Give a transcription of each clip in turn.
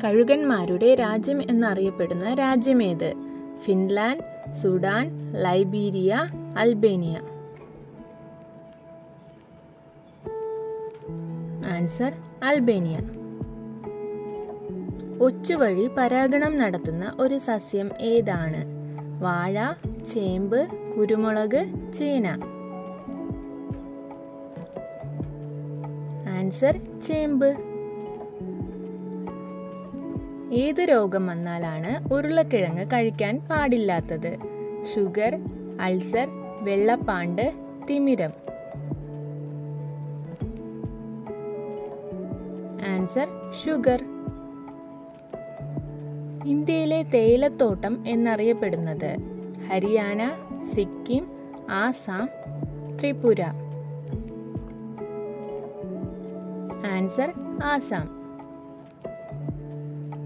കഴുകന്മാരുടെ രാജ്യം എന്നറിയപ്പെടുന്ന രാജ്യമേത്? Finland, Sudan, Liberia, Albania. Answer Albania. ഒച്ചുവഴി പരാഗണം നടത്തുന്ന ഒരു സസ്യം ഏതാണ്? വാഴ, ചേമ്പ്, കുരുമുളക്, ചേന. ആൻസർ ചേമ്പ്. ഏത് രോഗം വന്നാലാണ് ഉരുളക്കിഴങ്ങ് കഴിക്കാൻ പാടില്ലാത്തത്? ഷുഗർ, അൾസർ, വെള്ളപ്പാണ്ട്, തിമിരം. Answer sugar. ഇന്ത്യയിലെ തേയിലത്തോട്ടം എന്നറിയപ്പെടുന്നത്? ഹരിയാന, സിക്കിം, ആസാം, ത്രിപുര. ആൻസർ ആസാം.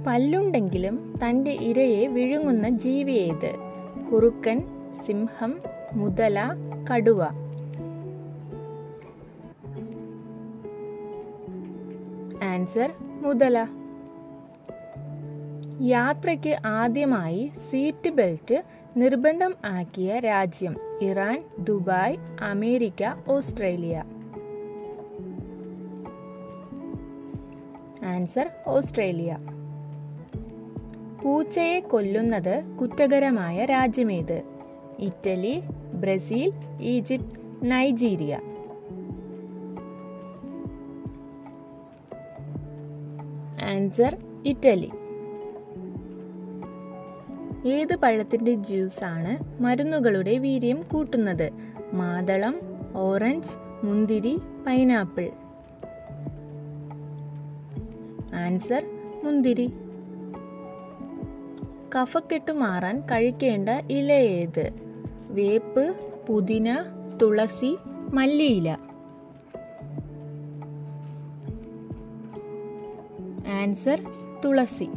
പല്ലുണ്ടെങ്കിലും തൻ്റെ ഇരയെ വിഴുങ്ങുന്ന ജീവി ഏത്? കുറുക്കൻ, സിംഹം, മുതല, കടുവ. ആൻസർ മുതല. യാത്രയ്ക്ക് ആദ്യമായി സീറ്റ് ബെൽറ്റ് നിർബന്ധം ആക്കിയ രാജ്യം? Iran, Dubai, America, Australia. Answer Australia. പൂച്ചയെ കൊല്ലുന്നത് കുറ്റകരമായ രാജ്യമേത്? Italy, Brazil, Egypt, Nigeria. Answer Italy. ഏത് പഴത്തിന്റെ ജ്യൂസാണ് മരുന്നുകളുടെ വീര്യം കൂട്ടുന്നത്? മാതളം, ഓറഞ്ച്, മുന്തിരി, പൈനാപ്പിൾ. ആൻസർ മുന്തിരി. കഫക്കെട്ട് മാറാൻ കഴിക്കേണ്ട ഇല ഏത്? വേപ്പ്, പുതിന, തുളസി, മല്ലിയില. ആൻസർ തുളസി.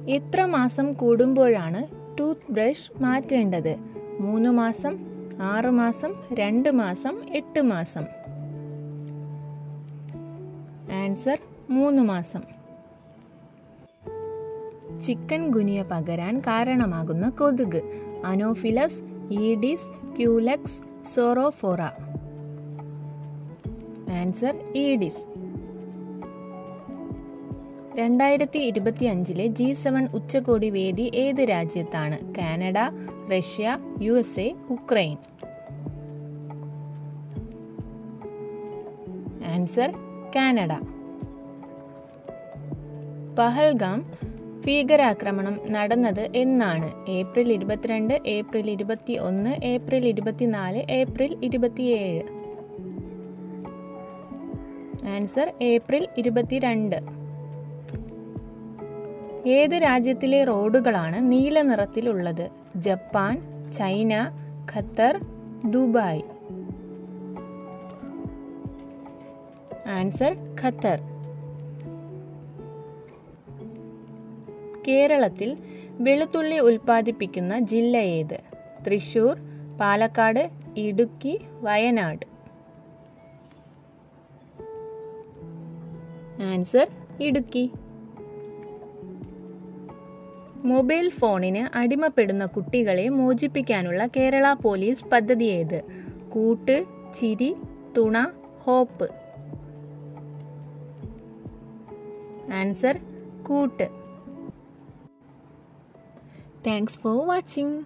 എത്ര മാസം കൂടുമ്പോഴാണ് ടൂത്ത് ബ്രഷ് മാറ്റേണ്ടത്? 3 മാസം, 6 മാസം, 2 മാസം, 8 മാസം. ആൻസർ 3 മാസം. ചിക്കൻ ഗുനിയ പകരാൻ കാരണമാകുന്ന കൊതുക്? Anopheles, Aedes, Culex, Psorophora. Answer Aedes. 2025 G7 ഉച്ചകോടി വേദി ഏത് രാജ്യത്താണ്? Canada, Russia, USA, Ukraine. Answer Canada. Pahalgam ഭീകരാക്രമണം നടന്നത് എന്നാണ്? April 22, April 21, April 24, April 27. Answer April 22. ഏത് രാജ്യത്തിലെ റോഡുകളാണ് നീല നിറത്തിലുള്ളത്? Japan, China, Qatar, Dubai. Answer Qatar. കേരളത്തിൽ വെളുത്തുള്ളി ഉൽപ്പാദിപ്പിക്കുന്ന ജില്ല ഏത്? തൃശൂർ, പാലക്കാട്, ഇടുക്കി, വയനാട്. ആൻസർ ഇടുക്കി. മൊബൈൽ ഫോണിന് അടിമപ്പെടുന്ന കുട്ടികളെ മോചിപ്പിക്കാനുള്ള കേരള പോലീസ് പദ്ധതി ഏത്? കൂട്ട്, ചിരി, തുണ, ഹോപ്പ്. ആൻസർ കൂട്ട്. Thanks for watching.